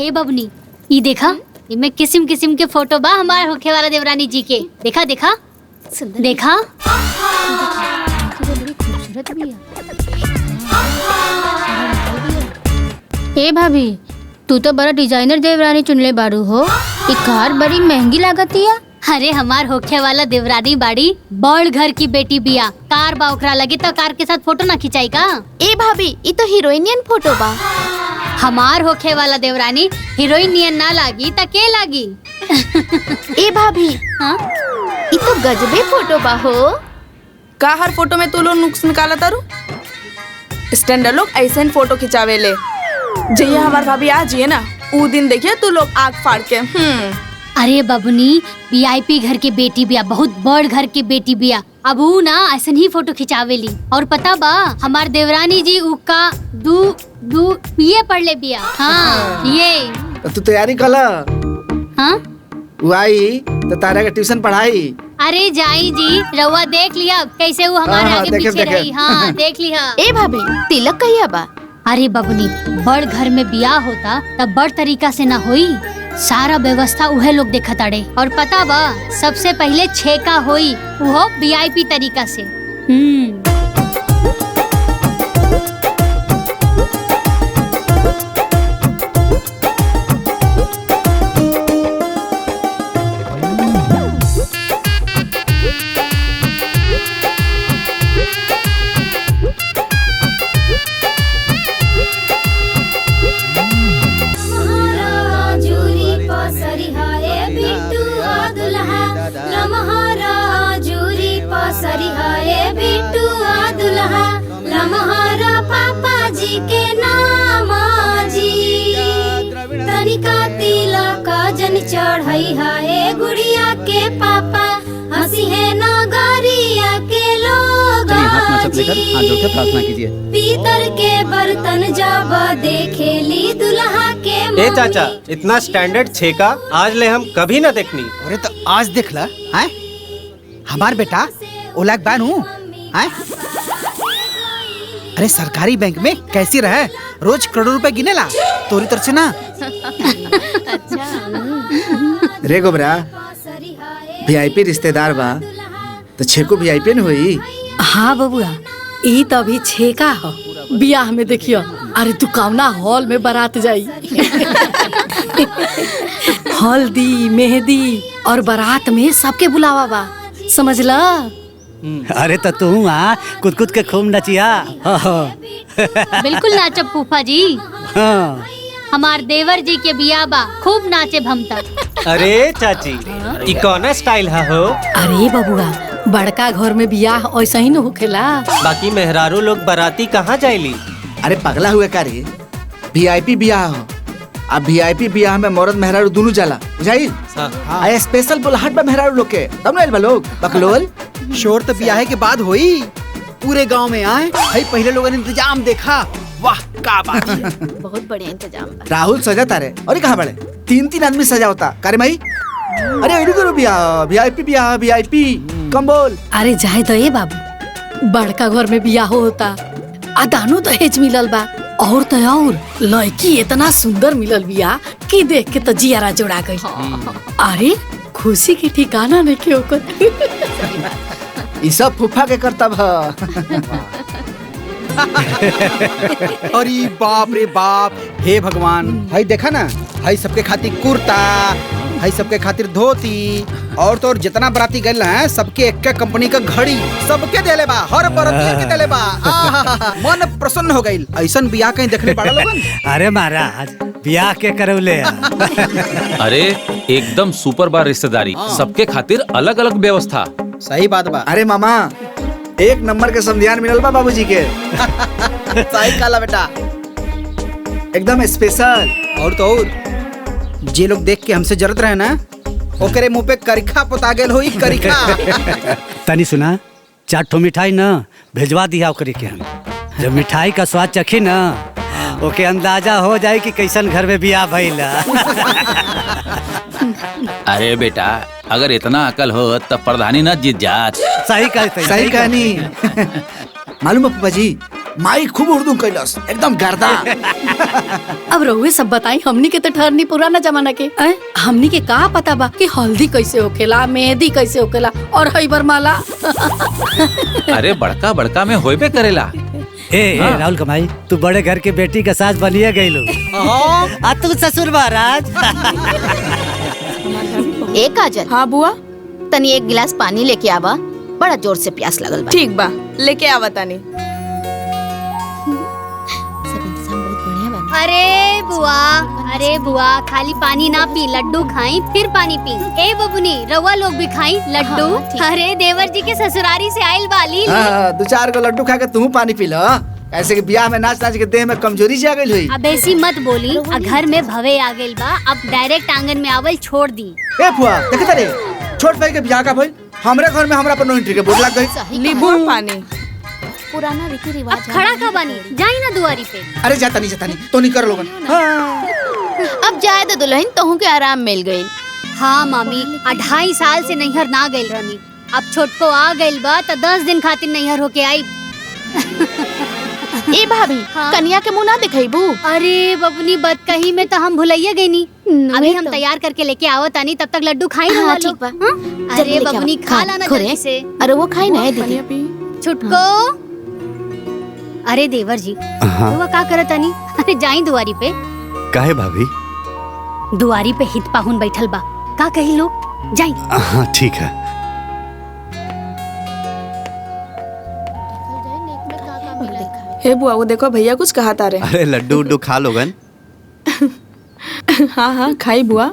ए बबनी, ये देखा, इनमें किस्म किस्म के फोटो बा हमारे होखे वाला देवरानी जी के। देखा देखा देखा, खूबसूरत भी है। ए भाभी, तू तो बड़ा डिजाइनर देवरानी चुनले बारू हो। ये कार बड़ी महंगी लागती है। अरे हमार होखे वाला देवरानी बाड़ी बड़ घर की बेटी बिया, कार बा ओकरा लगे तो कार के साथ फोटो ना खिंचाई का। ए भाभी, ये तो हीरोइनियन फोटो बा। हमार होखे वाला देवरानी हीरोइन नियन ना लागी त के लागी। ए भाभी, हाँ? ये तो गजबे फोटो बा हो। का हर फोटो में तू लोग नुक्स निकाला तारू? स्टैंडर्ड लोग ऐसे फोटो खिंचावे ले। जहिया हमार भाभी आ जिए ना, ऊ दिन देखिए तू लोग आग फाड़ के। अरे बबनी, वीआईपी घर के बेटी बिया, बहुत बड़ घर के बेटी बिया। अब ऊ ना ऐसे ही फोटो खिंचावेली। और पता बा हमार देवरानी जी उका दू बीए पढ़ ले बिया। हाँ ये तू तैयारी कला। हाँ वो आई तो तारा के ट्यूशन पढ़ाई। अरे जाई जी, रउआ देख लिया कैसे वो हमारे हाँ, आगे देखे, पीछे देखे। रही। हाँ देख लिया। ए भाभी, तिलक कहिया बा? अरे बबनी, बड़ घर में बियाह होता तब बड़ तरीका से ना होई। सारा व्यवस्था उहे लोग देखा ताड़े। और पता बा सबसे पहले छेका होई, वो वीआईपी तरीका से। चढ़ई है गुड़िया के पापा, हंसी है नगरिया के लोग। हाथ जोड़ के प्रार्थना कीजिए। पीतल के बर्तन जब देखेली दुल्हा के। ए चाचा, इतना स्टैंडर्ड छेका आज ले हम कभी ना देखनी। अरे तो आज देख ला, हैं? हमार बेटा ओलाक बानू, हैं? अरे सरकारी बैंक में कैसी रहे, रोज करोड़ों रुपए गिनेला तोरी तरफ से ना। रे गोबरा, वीआईपी रिश्तेदार बा तो छेको वीआईपी न होई। हाँ बबुआ, ई तो अभी छेका हो। बियाह में देखियो, अरे तू कौना हॉल में बारात जाई। हल्दी मेहंदी और बारात में सबके बुलावा बा, समझला। अरे तो तू कुद कुद के खूब नचिया। बिल्कुल नाचब फूफा जी। हाँ। हमार देवर जी के बिया बा, खूब नाचे भमता। अरे चाची, ई कौन स्टाइल है हो? अरे बबुआ, बड़का घर में बियाह ऐसा ही न होखेला। बाकी मेहरारू लोग बाराती कहाँ जाइली? अरे पगला हुए का रे, वीआईपी बियाह हो। अब वीआईपी बियाह में मर्द मेहरारू दोनों जाला, बुझाई? हाँ। स्पेशल बुलाहट बा मेहरारू लोग के, तब ना लोग बकलोल। शोर तो ब्याह के बाद होई, पूरे गांव में आए भाई। पहले लोगों ने इंतजाम देखा, वाह क्या बात है। बहुत बढ़िया इंतजाम बा। राहुल सजा तारे और कहाँ बड़े 3-3 आदमी सजा होता करे भाई। अरे ऐडी करो बियाह, वीआईपी बियाह, वीआईपी कम बोल। अरे जाए तो ये बाबू, बड़का घर में बियाह होता, अदानो दहेज मिलल बा। और तो और लड़की इतना सुंदर मिलल बिया कि देख के तो जियारा जोड़ा गई। अरे खुशी के ठिकाना नहीं के ओकर। ये सब फूफा के करतब है। अरे बाप रे बाप, हे भगवान। भाई देखा ना, भाई सबके खातिर कुर्ता, भाई सबके खातिर धोती, और तो और जितना बराती गए हैं सबके एक कंपनी का घड़ी सबके देले बा, हर बराती के देले बा। मन प्रसन्न हो गई। ऐसा बियाह कहीं देखने पड़ा लोगन? अरे महाराज, बियाह के करौले। अरे एकदम सुपर बार रिश्तेदारी, सबके खातिर अलग अलग व्यवस्था। सही बात बा। अरे मामा, एक नंबर के समधियान मिलल बा बाबूजी के। सही काला बेटा, एकदम स्पेशल। और तो और जे लोग देख के हमसे जरूरत रहे ना, ओकरे मुंह पे करिखा पोता गेल होई, करिखा। तनी सुना, 4 ठो मिठाई ना भेजवा दिया ओकरी के हम। जब मिठाई का स्वाद चखी ना, ओके अंदाजा हो जाए कि कैसन घर में बियाह भइला। अरे बेटा, अगर इतना अकल हो तब प्रधानी न जीत जात। सही कहते, सही कहानी। मालूम है पापा जी, माई खूब उर्दू कैलस एकदम गर्दा। अब रहुए सब बताई, हमनी के तो ठहरनी पुराना जमाना के हमनी के का पता बा कि हल्दी कैसे होखेला, मेहंदी कैसे होखेला और हईबर माला। अरे बड़का बड़का में होइबे करेला। ए राहुल कमाई, तू बड़े घर के बेटी का सास बनिए गईलू। आ तू ससुर महाराज। ए काजल। हाँ बुआ। तनी एक गिलास पानी लेके आवा, बड़ा जोर से प्यास लगल बा। ठीक बा, लेके आवा तानी। सब इंतजाम बहुत बढ़िया बा। अरे बुआ खाली पानी ना पी, लड्डू खाई फिर पानी पी। ए बबुनी रउआ लोग भी खाई लड्डू। हाँ, ठीक। अरे देवर जी के ससुरारी से आइल बाली। हाँ, 2-4 गो लड्डू खा के तू पानी पी लो। ऐसे कि ब्याह में नाच नाच के देह में कमजोरी जा गई हुई। अब ऐसी मत बोली, घर में भवे आ गइल बा, अब डायरेक्ट आंगन में आवल छोड़ दी। ए फुआ देखे तारे, छोट भाई के ब्याह का भइल, हमरे घर में हमरा पर नो एंट्री के बोर्ड लग गई। नींबू पानी। पुराना रीति अब रिवाज खड़ा का बानी, जाई ना दुआरी पे। अरे जाता नहीं तो नहीं कर लोगन। अब जाए तो दुल्हन तोहू के आराम मिल गई। हाँ मामी, 2.5 साल से नैहर ना गइल रहनी, अब छोटको आ गइल बा तो 10 दिन खातिर नैहर होके आई। ए भाभी, हाँ? कन्या के मुंह ना दिखाईबू। अरे बबनी बदकही में तो हम भुलैया गई नी। अभी हम तैयार करके लेके आवत आनी, तब तक लड्डू खाई हाँ, रहा ठीक लोग। बा। हाँ? जल्दी अरे लेके बबनी आवा। खा हाँ, लाना खोरे। जल्दी से। अरे वो खाई ना है दीदी। छुटको। अरे देवर जी, वो का करत आनी? अरे जाई दुआरी पे। काहे भाभी? दुआरी पे हित पाहुन बैठल बा, का कही लोग, जाई। हाँ ठीक है। हे बुआ वो देखो भैया कुछ कहा तारे। अरे लड्डू उड्डू खा लोगन। हाँ हाँ खाई बुआ।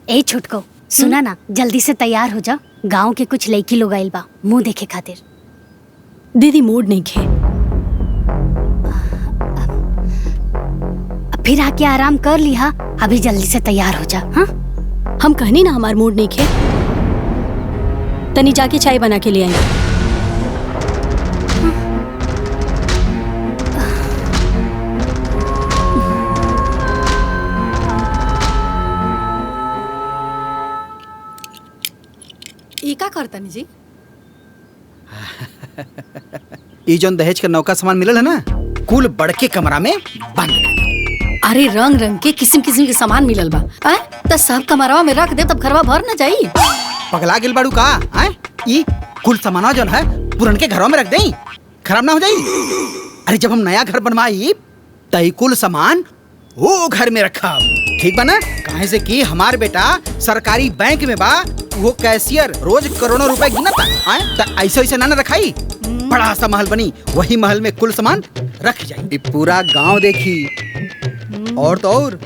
ए छुटको, सुना ना, जल्दी से तैयार हो जा, गांव के कुछ लड़की लोग आइल बा मुंह देखे खातिर। दीदी मूड नहीं खे। फिर आके आराम कर लिहा, अभी जल्दी से तैयार हो जा। हाँ हम कहनी ना हमार मूड नहीं खे। तनी जाके चाय बना के ले आई। ई का करतनी जी? ई जोन दहेज के नौका सामान मिलल है ना, कुल बड़के कमरा में बंद। अरे रंग रंग के किस्म किस्म के सामान मिलल बा। त सब कमरवा में रख दे, तब घरवा भर न जाई। पगला गेल बाड़ू का? ई कुल सामाना जोन है पुरन के घरों में रख देई, खराब ना हो जाई। अरे जब हम नया घर बनवाई तई कुल सामान वो घर में रखा, ठीक बा ना? काहे से कि हमार बेटा सरकारी बैंक में बा, वो कैशियर रोज करोड़ों रुपए गिनता। त ऐसे ऐसे ना रखाई, बड़ा सा महल बनी, वही महल में कुल सामान रख जाई। ई पूरा गांव देखी और तो और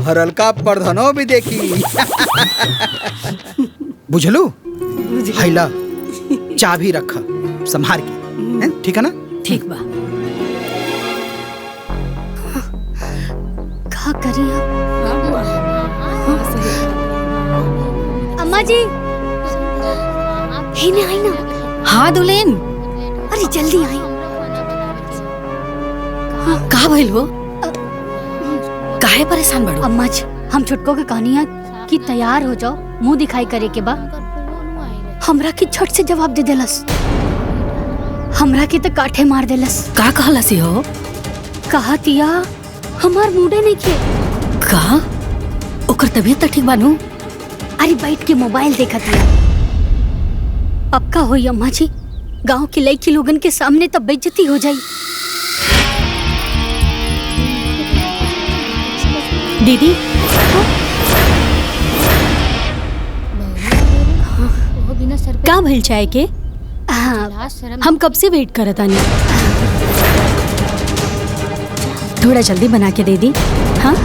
हरलका प्रधानो भी देखी। बुझलू? हैला चाबी रखा संभार के, ठीक है ना? ठीक बा। का करी अम्मा जी? ही आई ना। हाँ दुल्हन, अरे जल्दी आई। का भइल हो? काहे परेशान बड़ो? अम्मा जी, हम छुटको के कहनी कि तैयार हो जाओ, मुंह दिखाई करे के बा। हमरा की झट से जवाब दे देलस, हमरा के तो काठे मार देलस। का कहलसी हो? कहतिया हमार मूडे नहीं के। का? ओकर तबीयत ठीक बानू? अरे बैठ के मोबाइल देखत है। अब का होई अम्मा जी, गांव के लड़की लोगन के सामने तब बेइज्जती हो जाई। दीदी का भइल चाय के? हाँ, हम कब से वेट करत आनी। थोड़ा जल्दी बना के दे दी। हाँ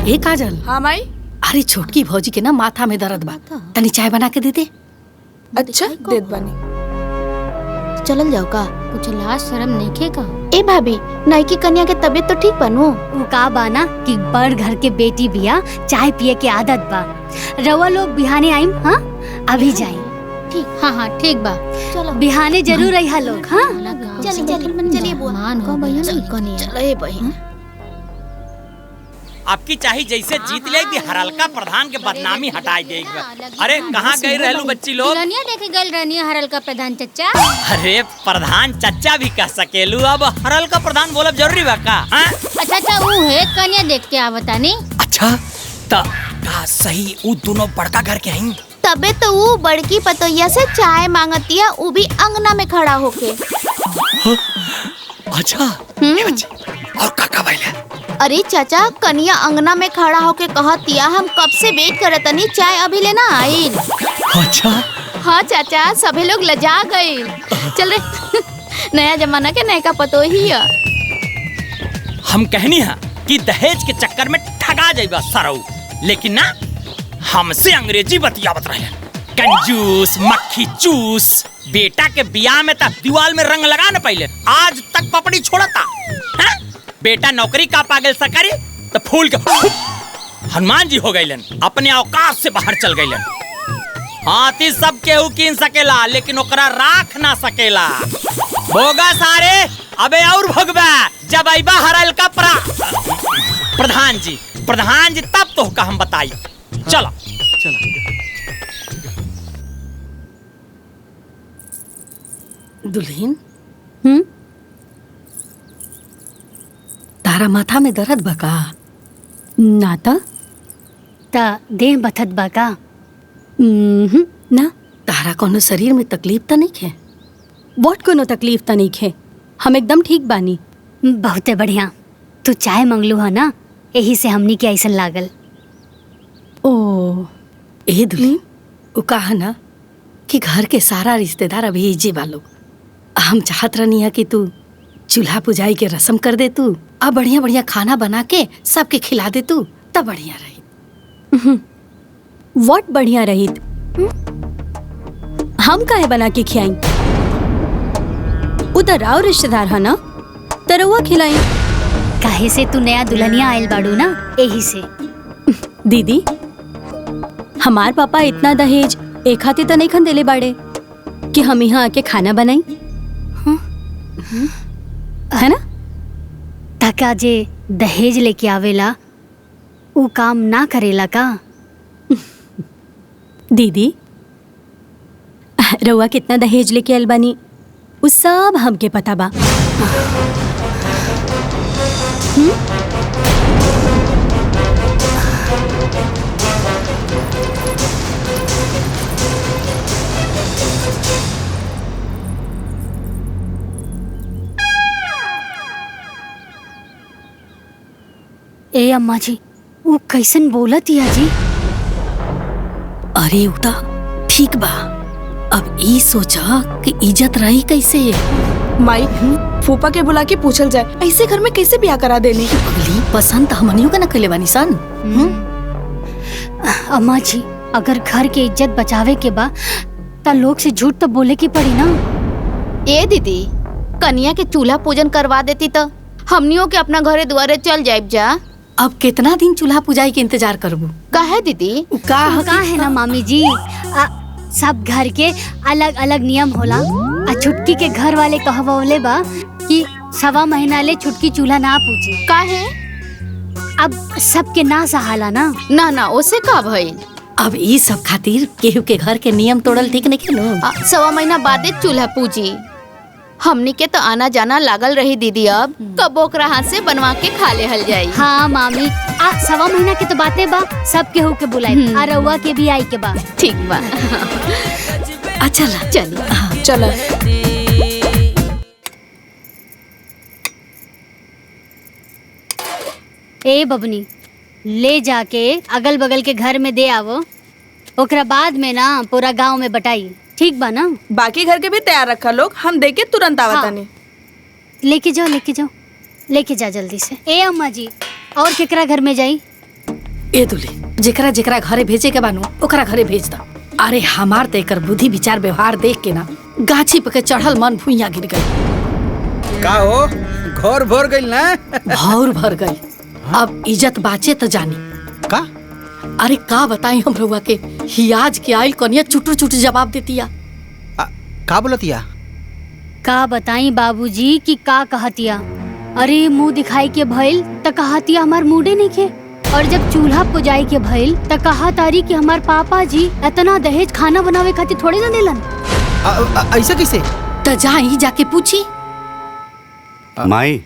ए काजल। हाँ माई। अरे छोटकी भौजी के ना माथा में दर्द बा, तनी चाय बना के दे दे। अच्छा देत बानी। चलल जाओ का? कुछ लाज शर्म नहीं का? ए भाभी, नाई की कन्या के तबीयत तो ठीक बनू? वो का बाना कि बड़ घर के बेटी बिया, चाय पिए के आदत बा। रवा लोग बिहाने आइम। हाँ अभी जाई। ठीक। हाँ ठीक बा, चलो बिहाने जरूर रही लोग। हाँ चलिए बुआ। चलो ए बहन। आपकी चाही जैसे जीत ले दी हरलका प्रधान के बदनामी हटाई दे। अरे कहाँ गई रहलू बच्ची लोग? दुल्हनिया देखे गए रहनी हरलका प्रधान चचा। अरे प्रधान चचा भी कह सकेलू, अब हरलका प्रधान बोलब जरूरी बा का? अच्छा वो है कन्या देख के आवता नहीं। अच्छा त का सही उ दोनों बड़का घर के हईं? तबे तो वो बड़की पतोहिया से चाय मांगतिया, वो भी अंगना में खड़ा होके। अच्छा और काका भाईले? अरे चाचा कन्या अंगना में खड़ा होके कहतिया हम कब से वेट करत तनी, चाय अभी लेना आइल। अच्छा हाँ चाचा सभी लोग लजा गए। चल रे नया जमाना के नयका पतोहिया। हम कहनी है कि दहेज के चक्कर में ठगा जाइबा सरऊ, लेकिन ना हमसे अंग्रेजी बतियावत रहे। कंजूस मक्खी चूस। बेटा के बियाह में तक दीवाल में रंग लगा न पहले, आज तक पपड़ी छोड़ता है? बेटा नौकरी का पागल सकरी तो फूल के हनुमान जी हो गईलन, अपने औकात से बाहर चल गईलन। हाथी सब केहू कीन सकेला लेकिन ओकरा राख ना सकेला। भोगा सारे अबे और भोगबा जब आइबा हरलका प्रधान जी तब तो का हम बताई। चलो दुल्हन तारा माथा में दर्द बका? नाता ता देह बथत बाका? ना तारा कोनो शरीर में तकलीफ तो नहीं है? बहुत कोनो तकलीफ तो नहीं है, हम एकदम ठीक बानी। बहुते बढ़िया, तू चाय मंगलू है ना, यही से हमनी के ऐसा लागल। ओ ए दुल्हन वो कहा ना कि घर के सारा रिश्तेदार अभी इजे वालों, हम चाहत रहनी है कि तू चूल्हा पुजाई के रस्म कर दे तू, अब बढ़िया बढ़िया खाना बना के सबके खिला दे तू, तब बढ़िया रही। व्हाट बढ़िया रही? हम काहे बना के खियाई? उधर आओ रिश्तेदार है ना, तरवा खिलाई। काहे से तू नया दुल्हनिया आयल बाड़ू ना, यही से। दीदी हमार पापा इतना दहेज एक हाथे तो नहीं खन देले बाड़े कि हम यहाँ आके खाना बनाई, है ना? ताका जे दहेज लेके आवेला वो काम ना करेला का? दीदी रउआ कितना दहेज लेके आयल बानी वो सब हमके पता बा। ए अम्मा जी वो कैसन बोलत या जी? अरे उता ठीक बा, अब ई सोचा कि इज्जत रही कैसे। माई फूफा के बुला के पूछल जाए ऐसे घर में कैसे ब्याह करा देनी? अगली पसंद हमनियों का न कले बानी सन। अम्मा जी अगर घर के इज्जत बचावे के बा ता लोग से झूठ तो बोले की पड़ी ना। ए दीदी कन्या के चूल्हा पूजन करवा देती तो हमनियों के अपना घरे दुआरे चल जाइब जा। अब कितना दिन चूल्हा पुजाई के इंतजार करबू? काहे दीदी? का है ना मामी जी, सब घर के अलग अलग नियम होला। छुटकी के घर वाले कहवले बा कि 1.25 महीना ले छुटकी चूल्हा ना पूछे। काहे? अब सबके ना सहाला ना। ना ओसे का भइल? अब ई सब खातिर केहू के घर के नियम तोड़ल ठीक नहीं खेलो। 1.25 महीना बादे चूल्हा पूजी। हमनी के तो आना जाना लागल रही दीदी, अब कब ओकरा हाथ से बनवा के खा ले हल जाई। हाँ मामी 1.25 महीना के तो बातें बा, सब केहू के बुलाई आ रउआ के भी आई के बा। ठीक बा। अच्छा चलिए चलो। ए बबनी ले जाके अगल बगल के घर में दे आवो, ओकरा बाद में ना पूरा गांव में बटाई, ठीक बा ना? बाकी घर के भी तैयार रखा लोग, हम देके तुरंत आवतानी। लेके जाओ लेके जा जल्दी से। ए अम्मा जी और केकरा घर में जाई? ए दुली जेकरा जेकरा घरे भेजे के बानू ओकरा घरे भेज दा। अरे हमार ते एकर बुद्धि विचार व्यवहार देख के ना गाछी पे चढ़ल मन भुइया गिर गई। का हो घर भर गई ना? भौर भर गई। अब इज्जत बाचे तो जानी का? अरे का बताई हम रउआ के, हियाज के आइल कनिया चुटू चुटू जवाब देतिया। का बोलतिया? का बताई बाबूजी की का कहतिया? अरे मुंह दिखाई के भइल त कहतिया हमार मूडे नहीं खे। और जब चूल्हा पुजाई के भइल त कहा तारी कि हमार पापा जी इतना दहेज खाना बनावे खातिर थोड़े ना देलन। ऐसा कैसे? त जाई जाके पूछी। माई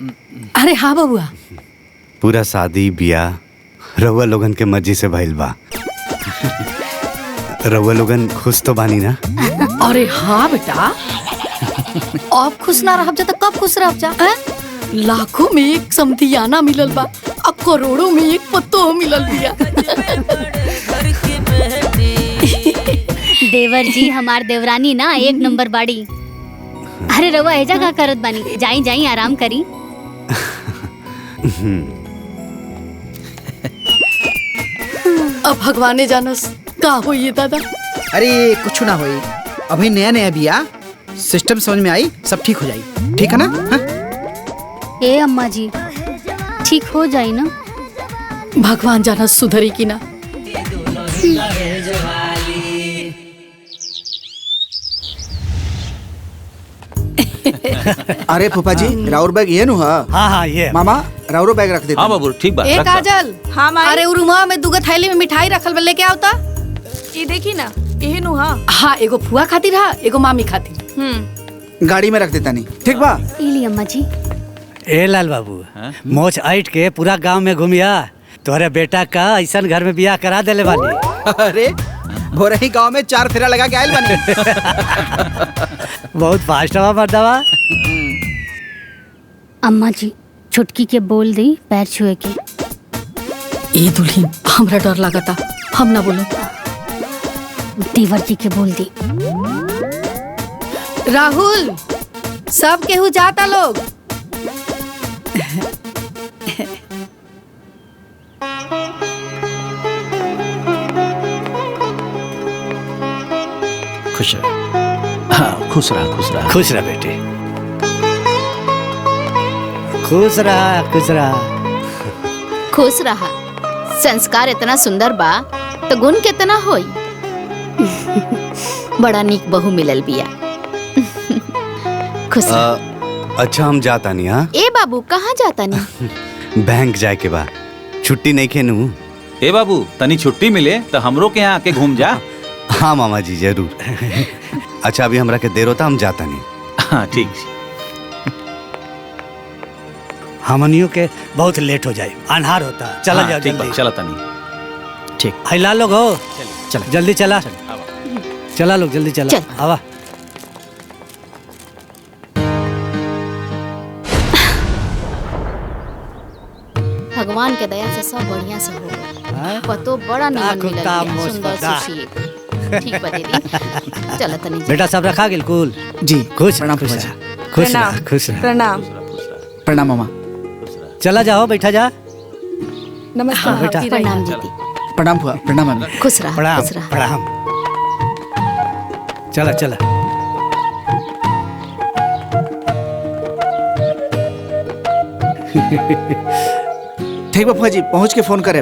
अरे हाँ बबुआ। पूरा शादी बियाह रउआ लोगन के मर्जी से भइल बा। रउआ लोगन खुश तो बानी ना? अरे हाँ बेटा, अब खुश ना रह जा तो कब खुश रह जा? लाखों में एक समधियाना मिलल बा और करोड़ों में एक पत्तो मिलल बिया। देवर जी हमार देवरानी ना एक नंबर बाड़ी। अरे रवा एजा का करत बानी, जाई जाई आराम करी। अब भगवाने जानस का होई दादा। अरे कुछ ना होई, अभी नया नया बिया, सिस्टम समझ में आई, सब ठीक हो जाई। ठीक है ना? हाँ? ए अम्मा जी ठीक हो जाई ना? भगवान जानस सुधरी की ना। अरे फूफा जी राउर बैग ये नु है? हाँ हाँ ये मामा राउरो बैग रख देते। हाँ बाबू ठीक बात। ए काजल, हाँ माई। अरे उरुमा में दुगो थैली में मिठाई रखल बा, लेके आवता। ये देखी ना, यही नु। हाँ हाँ, एगो फुआ खातिर हा, एगो मामी खातिर। गाड़ी में रख देता नहीं। ठीक बा? इली अम्मा जी। ए लाल बाबू, मोच ऐट के पूरा गांव में घूमिया, तोहरे बेटा का ऐसा घर में बियाह करा देले वाली। अरे भोरे ही गांव में 4 फेरा लगा के आयल बानी। बहुत फास्ट हवा मर्दवा। अम्मा जी छुटकी के बोल दी पैर छुए के। ए दुल्हन, हमरा डर लगता, हम ना बोलो। देवर जी के बोल दी। राहुल, सब केहू जाता लोग। खुश रह। हाँ खुश रहा खुश रहा। खुश रह बेटी, खुश रहा खुश रहा। खुश रहा। संस्कार इतना सुंदर बा तो गुण कितना होई। बड़ा नीक बहू मिलल बिया। खुश रहा। अच्छा हम जाता नहीं। हाँ ए बाबू कहाँ जाता नहीं? बैंक जाए के बा, छुट्टी नहीं खेनू। ए बाबू तनी छुट्टी मिले तो हमरो के यहाँ आके घूम जा। हाँ मामा जी जरूर। अच्छा अभी हमरा के देर होता, हम जाता नहीं। हाँ ठीक। हमनियों के बहुत लेट हो जाए, अनहार होता। चला हाँ, जाओ ठीक जल्दी। बा, चला तनी। ठीक। हाय लाल लोग हो, चल जल्दी चला। चला लोग जल्दी चला। आवा। भगवान के दया से सब बढ़िया से हो गया। पतो बड़ा निमन मिलल बिया, सुंदर सुशील। ठीक बा दीदी। चला तनी। बेटा सब रखा गेल कुल? जी खुश प्रणाम खुश फूफा जी। रह, खुश रह, खुश रह। प्रणाम। प्रणाम मामा। चला जाओ, बैठा जा। नमस्कार बेटा। प्रणाम दीदी। प्रणाम फूफा। प्रणाम मम्मी। खुश रहा। प्रणाम खुश रहा। प्रणाम। चला चला। ठीक बा फूफा जी, पहुँच के फोन करे।